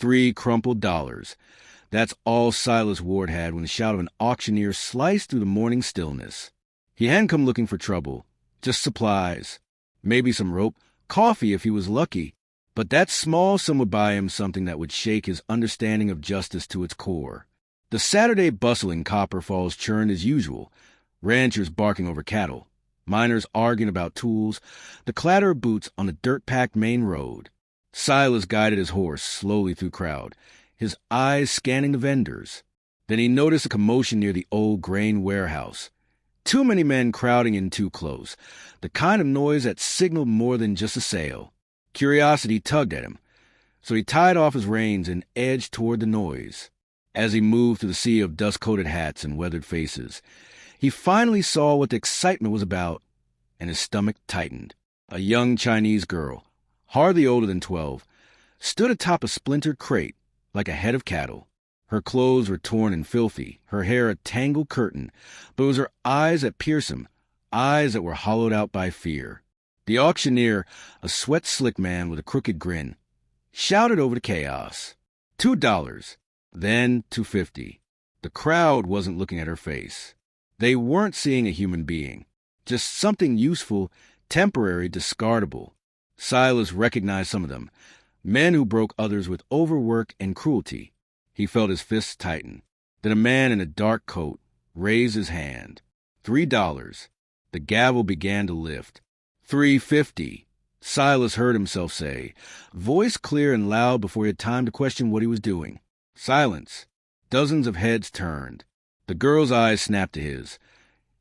3 crumpled dollars. That's all Silas Ward had when the shout of an auctioneer sliced through the morning stillness. He hadn't come looking for trouble, just supplies, maybe some rope, coffee if he was lucky. But that small sum would buy him something that would shake his understanding of justice to its core. The Saturday bustle in Copper Falls churned as usual, ranchers barking over cattle, miners arguing about tools, the clatter of boots on the dirt-packed main road. Silas guided his horse slowly through crowd, his eyes scanning the vendors. Then he noticed a commotion near the old grain warehouse. Too many men crowding in too close, the kind of noise that signaled more than just a sale. Curiosity tugged at him, so he tied off his reins and edged toward the noise. As he moved through the sea of dust-coated hats and weathered faces, he finally saw what the excitement was about, and his stomach tightened. A young Chinese girl, hardly older than 12, stood atop a splintered crate like a head of cattle. Her clothes were torn and filthy, her hair a tangled curtain, but it was her eyes that pierced him, eyes that were hollowed out by fear. The auctioneer, a sweat-slick man with a crooked grin, shouted over the chaos. $2, then $2.50. The crowd wasn't looking at her face. They weren't seeing a human being, just something useful, temporary, discardable. Silas recognized some of them, men who broke others with overwork and cruelty. He felt his fists tighten. Then a man in a dark coat raised his hand. $3. The gavel began to lift. $3.50. Silas heard himself say, voice clear and loud before he had time to question what he was doing. Silence. Dozens of heads turned. The girl's eyes snapped to his,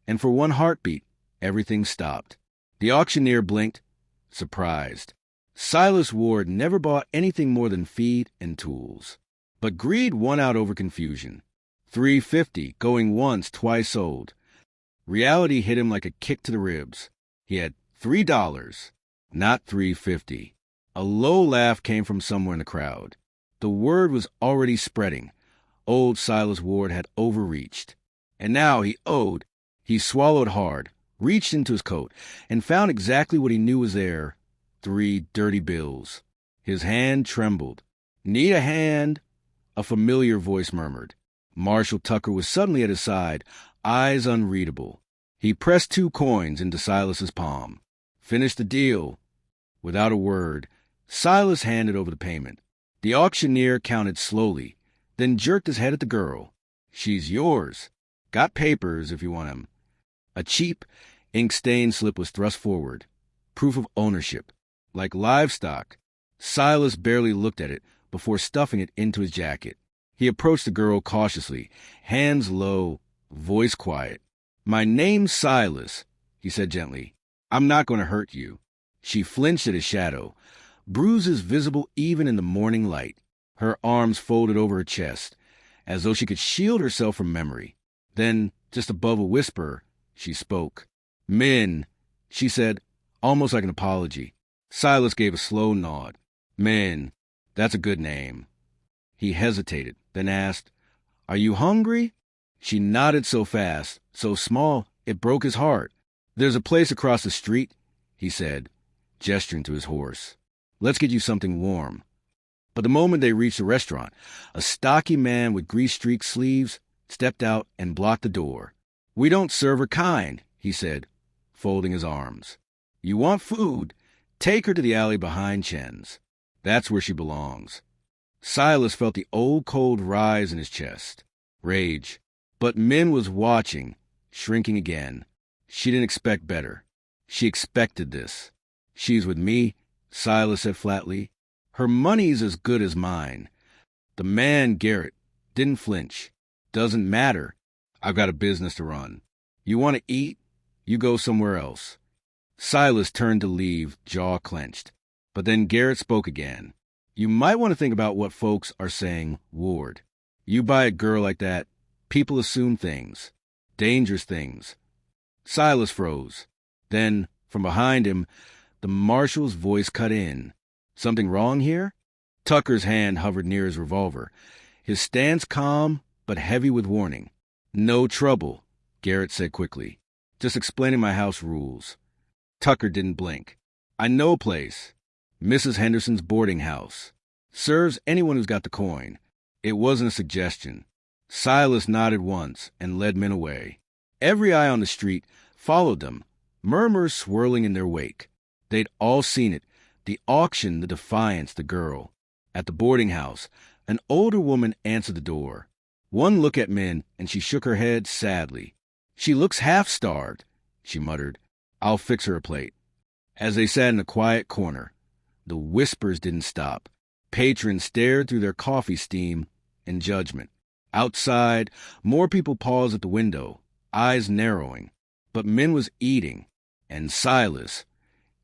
and for one heartbeat, everything stopped. The auctioneer blinked, surprised. Silas Ward never bought anything more than feed and tools. But greed won out over confusion. $3.50, going once, twice sold. Reality hit him like a kick to the ribs. He had $3, not $3.50. A low laugh came from somewhere in the crowd. The word was already spreading. Old Silas Ward had overreached. And now he owed. He swallowed hard, reached into his coat, and found exactly what he knew was there. 3 dirty bills. His hand trembled. Need a hand? A familiar voice murmured. Marshall Tucker was suddenly at his side, eyes unreadable. He pressed 2 coins into Silas's palm. Finished the deal. Without a word, Silas handed over the payment. The auctioneer counted slowly, then jerked his head at the girl. She's yours. Got papers if you want 'em. A cheap, ink-stained slip was thrust forward. Proof of ownership. Like livestock. Silas barely looked at it before stuffing it into his jacket. He approached the girl cautiously, hands low, voice quiet. My name's Silas, he said gently. I'm not going to hurt you. She flinched at his shadow, bruises visible even in the morning light. Her arms folded over her chest, as though she could shield herself from memory. Then, just above a whisper, she spoke. Men, she said, almost like an apology. Silas gave a slow nod. Men, that's a good name. He hesitated, then asked, Are you hungry? She nodded so fast, so small, it broke his heart. There's a place across the street, he said, gesturing to his horse. Let's get you something warm. But the moment they reached the restaurant, a stocky man with grease-streaked sleeves stepped out and blocked the door. We don't serve her kind, he said, folding his arms. You want food? Take her to the alley behind Chen's. That's where she belongs. Silas felt the old cold rise in his chest. Rage. But Min was watching, shrinking again. She didn't expect better. She expected this. She's with me, Silas said flatly. Her money's as good as mine. The man, Garrett, didn't flinch. Doesn't matter. I've got a business to run. You want to eat? You go somewhere else. Silas turned to leave, jaw clenched. But then Garrett spoke again. You might want to think about what folks are saying, Ward. You buy a girl like that, people assume things. Dangerous things. Silas froze. Then, from behind him, the marshal's voice cut in. Something wrong here? Tucker's hand hovered near his revolver, his stance calm but heavy with warning. No trouble, Garrett said quickly. Just explaining my house rules. Tucker didn't blink. I know a place. Mrs. Henderson's boarding house. Serves anyone who's got the coin. It wasn't a suggestion. Silas nodded once and led men away. Every eye on the street followed them, murmurs swirling in their wake. They'd all seen it, the auction, the defiance, the girl. At the boarding house, an older woman answered the door. One look at men, and she shook her head sadly. "She looks half-starved," she muttered. "I'll fix her a plate." As they sat in a quiet corner, the whispers didn't stop. Patrons stared through their coffee steam in judgment. Outside, more people paused at the window, eyes narrowing. But Min was eating, and Silas,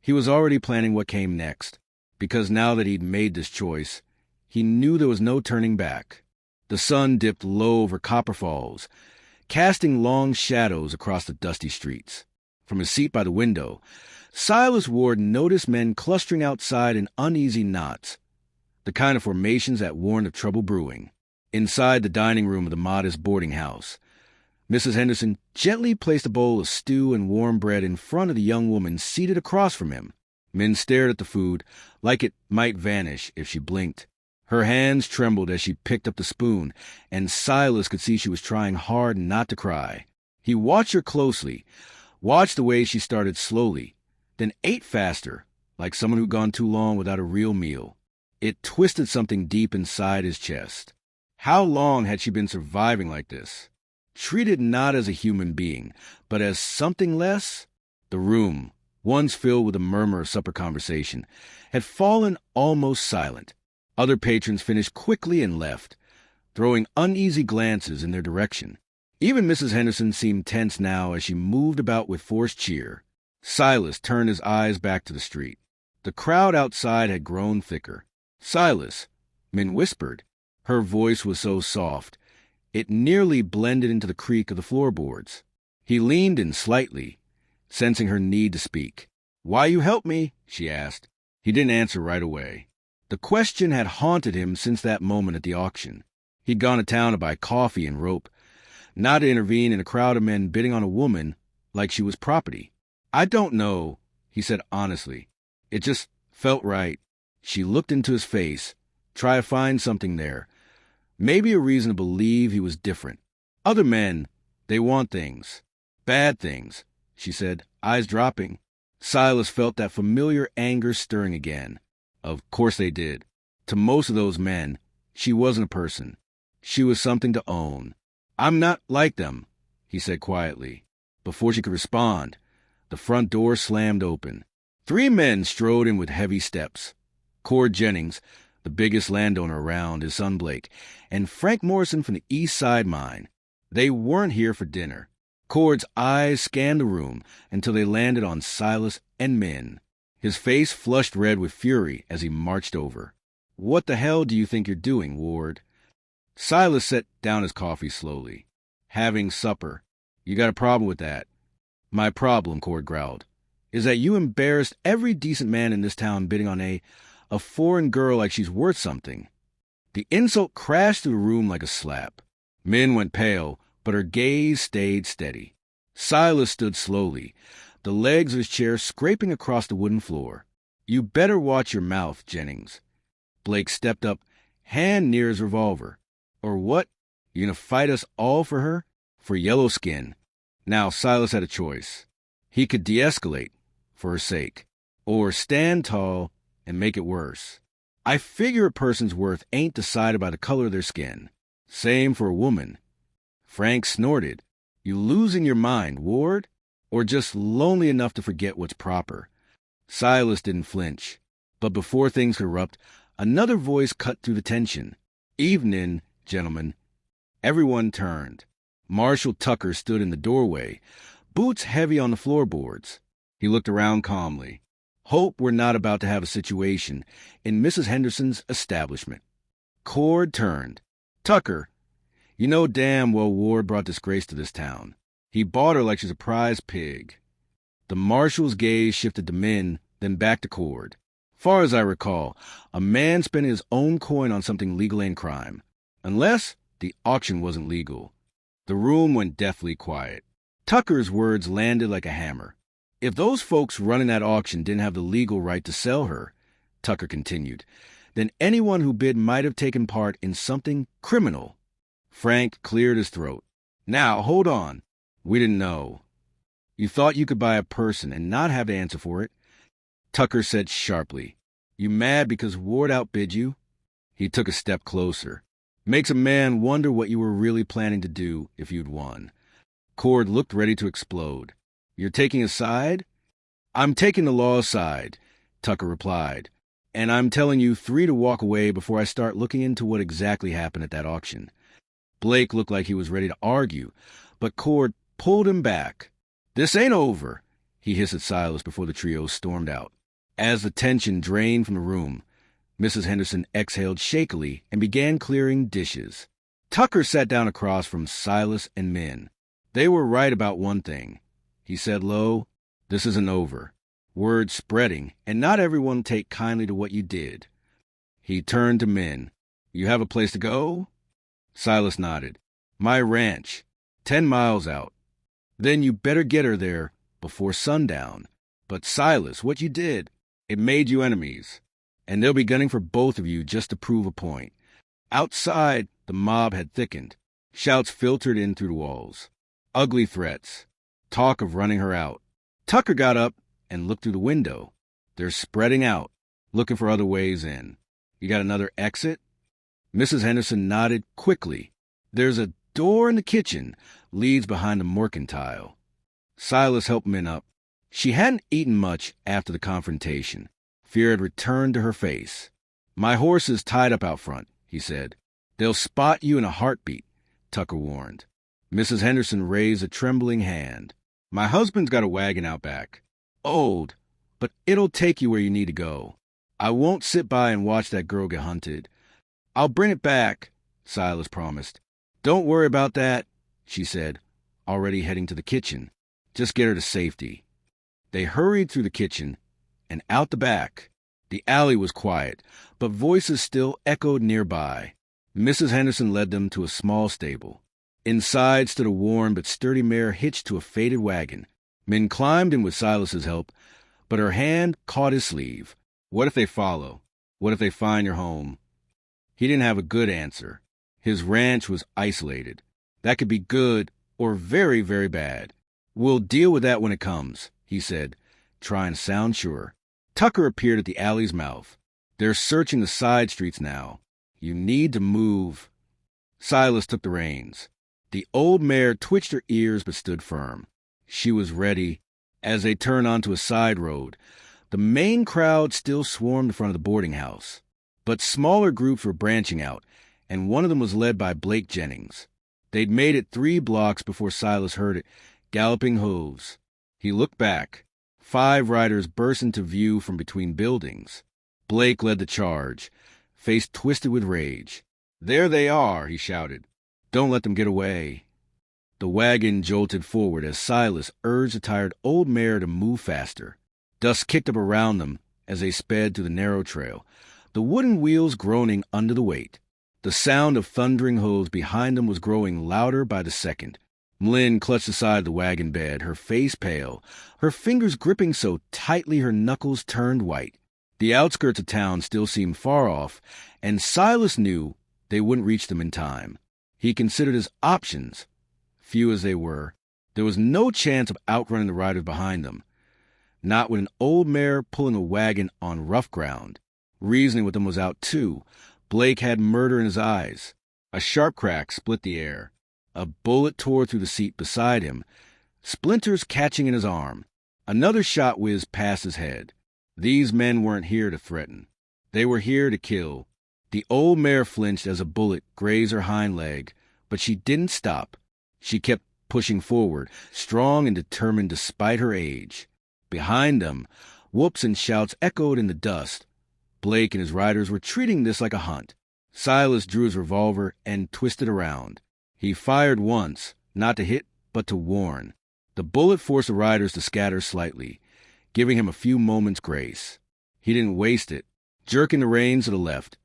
he was already planning what came next, because now that he'd made this choice, he knew there was no turning back. The sun dipped low over Copper Falls, casting long shadows across the dusty streets. From his seat by the window, Silas Ward noticed men clustering outside in uneasy knots, the kind of formations that warned of trouble brewing. Inside the dining room of the modest boarding house, Mrs. Henderson gently placed a bowl of stew and warm bread in front of the young woman seated across from him. Min stared at the food like it might vanish if she blinked. Her hands trembled as she picked up the spoon, and Silas could see she was trying hard not to cry. He watched her closely, watched the way she started slowly, then ate faster, like someone who'd gone too long without a real meal. It twisted something deep inside his chest. How long had she been surviving like this? Treated not as a human being, but as something less? The room, once filled with a murmur of supper conversation, had fallen almost silent. Other patrons finished quickly and left, throwing uneasy glances in their direction. Even Mrs. Henderson seemed tense now as she moved about with forced cheer. Silas turned his eyes back to the street. The crowd outside had grown thicker. "Silas," Min whispered. Her voice was so soft, it nearly blended into the creak of the floorboards. He leaned in slightly, sensing her need to speak. "Why you help me?" she asked. He didn't answer right away. The question had haunted him since that moment at the auction. He'd gone to town to buy coffee and rope, not to intervene in a crowd of men bidding on a woman like she was property. "I don't know," he said honestly. "It just felt right." She looked into his face, tried to find something there. Maybe a reason to believe he was different. Other men, they want things. Bad things, she said, eyes dropping. Silas felt that familiar anger stirring again. Of course they did. To most of those men, she wasn't a person. She was something to own. "I'm not like them," he said quietly. Before she could respond, the front door slammed open. 3 men strode in with heavy steps. Cord Jennings, the biggest landowner around, his son Blake, and Frank Morrison from the East Side Mine. They weren't here for dinner. Cord's eyes scanned the room until they landed on Silas and Min. His face flushed red with fury as he marched over. "What the hell do you think you're doing, Ward?" Silas set down his coffee slowly. "Having supper. You got a problem with that?" "My problem," Cord growled, "is that you embarrassed every decent man in this town bidding on a foreign girl like she's worth something." The insult crashed through the room like a slap. Min went pale, but her gaze stayed steady. Silas stood slowly, the legs of his chair scraping across the wooden floor. "You better watch your mouth, Jennings." Blake stepped up, hand near his revolver. "Or what? You gonna fight us all for her? For yellow skin?" Now Silas had a choice. He could de-escalate, for her sake, or stand tall and make it worse. "I figure a person's worth ain't decided by the color of their skin. Same for a woman." Frank snorted. "You losing your mind, Ward? Or just lonely enough to forget what's proper?" Silas didn't flinch. But before things could erupt, another voice cut through the tension. "Evening, gentlemen." Everyone turned. Marshal Tucker stood in the doorway, boots heavy on the floorboards. He looked around calmly. Hope we're not about to have a situation in Mrs. Henderson's establishment. Cord turned. "Tucker, you know damn well Ward brought disgrace to this town. He bought her like she's a prize pig." The marshal's gaze shifted to Min, then back to Cord. "Far as I recall, a man spending his own coin on something legal ain't crime. Unless the auction wasn't legal." The room went deathly quiet. Tucker's words landed like a hammer. "If those folks running that auction didn't have the legal right to sell her," Tucker continued, then anyone who bid might have taken part in something criminal. Frank cleared his throat. Now, hold on. We didn't know. You thought you could buy a person and not have to answer for it? Tucker said sharply. You mad because Ward outbid you? He took a step closer. Makes a man wonder what you were really planning to do if you'd won. Cord looked ready to explode. You're taking a side? I'm taking the law's side, Tucker replied. And I'm telling you 3 to walk away before I start looking into what exactly happened at that auction. Blake looked like he was ready to argue, but Cord pulled him back. This ain't over, he hissed at Silas before the trio stormed out. As the tension drained from the room, Mrs. Henderson exhaled shakily and began clearing dishes. Tucker sat down across from Silas and Min. They were right about one thing. He said low, This isn't over. Word spreading, and not everyone take kindly to what you did. He turned to Min. You have a place to go? Silas nodded. My ranch, 10 miles out. Then you better get her there before sundown. But Silas, what you did, it made you enemies. And they'll be gunning for both of you just to prove a point. Outside, the mob had thickened. Shouts filtered in through the walls. Ugly threats. Talk of running her out. Tucker got up and looked through the window. They're spreading out, looking for other ways in. You got another exit? Mrs. Henderson nodded quickly. There's a door in the kitchen, leads behind the mercantile. Silas helped Min up. She hadn't eaten much after the confrontation. Fear had returned to her face. My horse is tied up out front, he said. They'll spot you in a heartbeat, Tucker warned. Mrs. Henderson raised a trembling hand. My husband's got a wagon out back. Old, but it'll take you where you need to go. I won't sit by and watch that girl get hunted. I'll bring it back, Silas promised. Don't worry about that, she said, already heading to the kitchen. Just get her to safety. They hurried through the kitchen and out the back. The alley was quiet, but voices still echoed nearby. Mrs. Henderson led them to a small stable. Inside stood a worn but sturdy mare hitched to a faded wagon. Min climbed in with Silas's help, but her hand caught his sleeve. What if they follow? What if they find your home? He didn't have a good answer. His ranch was isolated. That could be good or very, very bad. We'll deal with that when it comes, he said, trying to sound sure. Tucker appeared at the alley's mouth. They're searching the side streets now. You need to move. Silas took the reins. The old mare twitched her ears but stood firm. She was ready. As they turned onto a side road, the main crowd still swarmed in front of the boarding house. But smaller groups were branching out, and one of them was led by Blake Jennings. They'd made it 3 blocks before Silas heard it, galloping hooves. He looked back. 5 riders burst into view from between buildings. Blake led the charge, face twisted with rage. There they are, he shouted. Don't let them get away. The wagon jolted forward as Silas urged the tired old mare to move faster. Dust kicked up around them as they sped through the narrow trail, the wooden wheels groaning under the weight. The sound of thundering hooves behind them was growing louder by the second. Mlynn clutched aside the wagon bed, her face pale, her fingers gripping so tightly her knuckles turned white. The outskirts of town still seemed far off, and Silas knew they wouldn't reach them in time. He considered his options. Few as they were, there was no chance of outrunning the riders behind them. Not with an old mare pulling a wagon on rough ground. Reasoning with them was out too. Blake had murder in his eyes. A sharp crack split the air. A bullet tore through the seat beside him, splinters catching in his arm. Another shot whizzed past his head. These men weren't here to threaten. They were here to kill. The old mare flinched as a bullet grazed her hind leg, but she didn't stop. She kept pushing forward, strong and determined despite her age. Behind them, whoops and shouts echoed in the dust. Blake and his riders were treating this like a hunt. Silas drew his revolver and twisted around. He fired once, not to hit, but to warn. The bullet forced the riders to scatter slightly, giving him a few moments' grace. He didn't waste it. Jerking the reins to the left,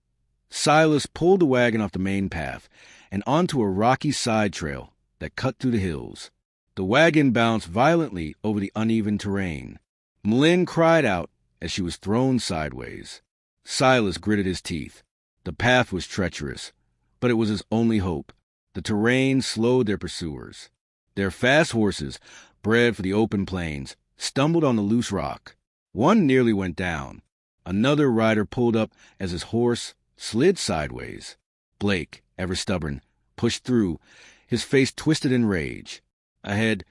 Silas pulled the wagon off the main path and onto a rocky side trail that cut through the hills. The wagon bounced violently over the uneven terrain. Mlynn cried out as she was thrown sideways. Silas gritted his teeth. The path was treacherous, but it was his only hope. The terrain slowed their pursuers. Their fast horses, bred for the open plains, stumbled on the loose rock. One nearly went down. Another rider pulled up as his horse slid sideways. Blake, ever stubborn, pushed through, his face twisted in rage. Ahead,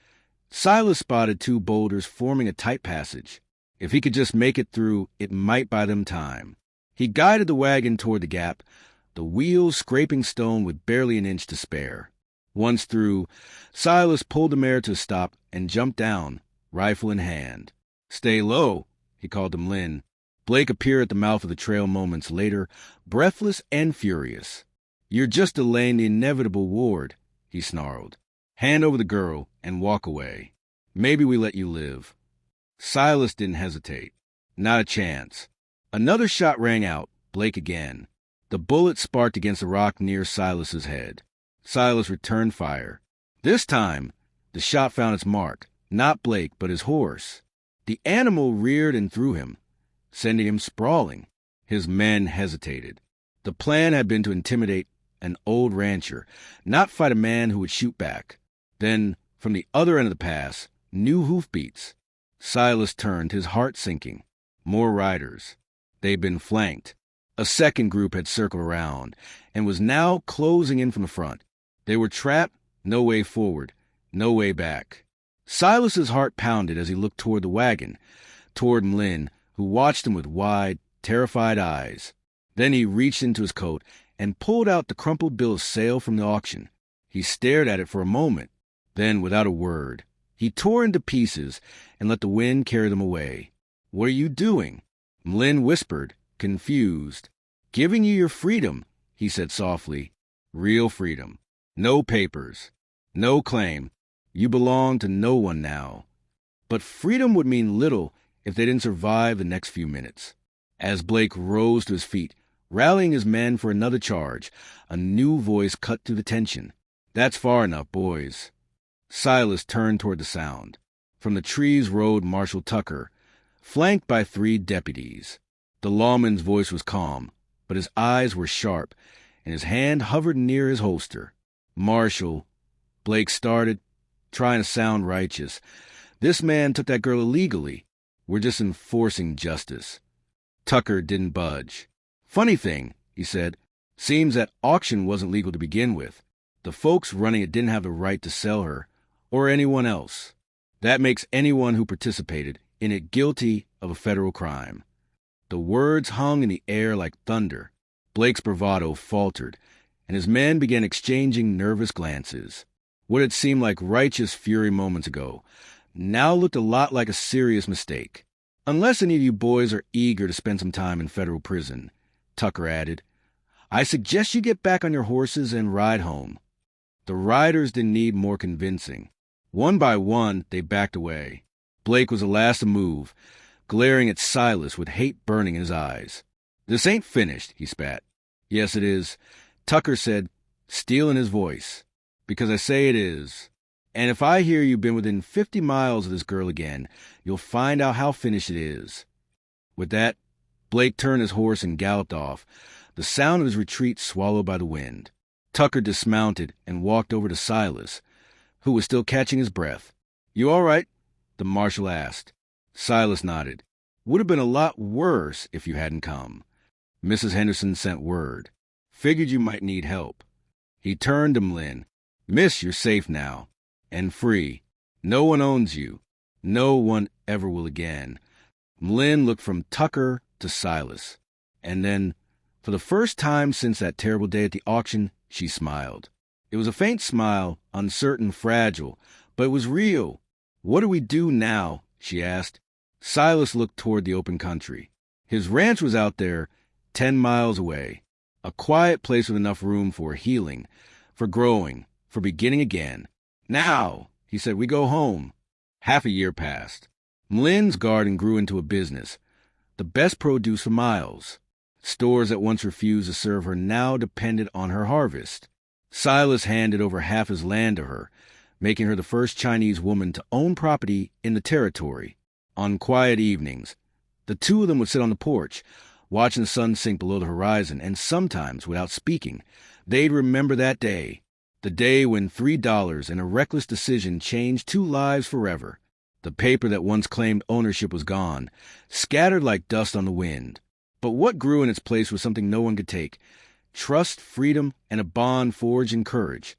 Silas spotted two boulders forming a tight passage. If he could just make it through, it might buy them time. He guided the wagon toward the gap, the wheels scraping stone with barely an inch to spare. Once through, Silas pulled the mare to a stop and jumped down, rifle in hand. "Stay low," he called to Mlin. Blake appeared at the mouth of the trail moments later, breathless and furious. "You're just delaying the inevitable, Ward," he snarled. "Hand over the girl and walk away. Maybe we let you live." Silas didn't hesitate. Not a chance. Another shot rang out, Blake again. The bullet sparked against the rock near Silas's head. Silas returned fire. This time, the shot found its mark, not Blake, but his horse. The animal reared and threw him, sending him sprawling. His men hesitated. The plan had been to intimidate an old rancher, not fight a man who would shoot back. Then, from the other end of the pass, new hoofbeats. Silas turned, his heart sinking. More riders. They'd been flanked. A second group had circled around and was now closing in from the front. They were trapped, no way forward, no way back. Silas's heart pounded as he looked toward the wagon, toward Mlin, who watched him with wide, terrified eyes. Then he reached into his coat and pulled out the crumpled bill of sale from the auction. He stared at it for a moment. Then, without a word, he tore into pieces and let the wind carry them away. "What are you doing?" Mlin whispered, confused. "Giving you your freedom," he said softly. "Real freedom. No papers. No claim. You belong to no one now." But freedom would mean little if they didn't survive the next few minutes. As Blake rose to his feet, rallying his men for another charge, a new voice cut through the tension. "That's far enough, boys." Silas turned toward the sound. From the trees rode Marshal Tucker, flanked by 3 deputies. The lawman's voice was calm, but his eyes were sharp, and his hand hovered near his holster. "Marshal," Blake started, trying to sound righteous. "This man took that girl illegally. We're just enforcing justice." Tucker didn't budge. "Funny thing," he said, "seems that auction wasn't legal to begin with. The folks running it didn't have the right to sell her, or anyone else. That makes anyone who participated in it guilty of a federal crime." The words hung in the air like thunder. Blake's bravado faltered, and his men began exchanging nervous glances. What had seemed like righteous fury moments ago now looked a lot like a serious mistake. "Unless any of you boys are eager to spend some time in federal prison," Tucker added, "I suggest you get back on your horses and ride home." The riders didn't need more convincing. One by one, they backed away. Blake was the last to move, glaring at Silas with hate burning in his eyes. "This ain't finished," he spat. "Yes, it is," Tucker said, steel in his voice. "Because I say it is. And if I hear you've been within 50 miles of this girl again, you'll find out how finished it is." With that, Blake turned his horse and galloped off, the sound of his retreat swallowed by the wind. Tucker dismounted and walked over to Silas, who was still catching his breath. "You all right?" the marshal asked. Silas nodded. "Would have been a lot worse if you hadn't come. Mrs. Henderson sent word. Figured you might need help." He turned to Mlin. "Miss, you're safe now. And free. No one owns you. No one ever will again." Mlin looked from Tucker to Silas. And then, for the first time since that terrible day at the auction, she smiled. It was a faint smile, uncertain, fragile, but it was real. "What do we do now?" she asked. Silas looked toward the open country. His ranch was out there, 10 miles away. A quiet place with enough room for healing, for growing, for beginning again. "Now," he said, "we go home." Half a year passed. Mlin's garden grew into a business. The best produce for miles. Stores that once refused to serve her now depended on her harvest. Silas handed over half his land to her, making her the first Chinese woman to own property in the territory. On quiet evenings, the two of them would sit on the porch, watching the sun sink below the horizon, and sometimes, without speaking, they'd remember that day, the day when $3 and a reckless decision changed two lives forever. The paper that once claimed ownership was gone, scattered like dust on the wind. But what grew in its place was something no one could take: trust, freedom, and a bond forged in courage.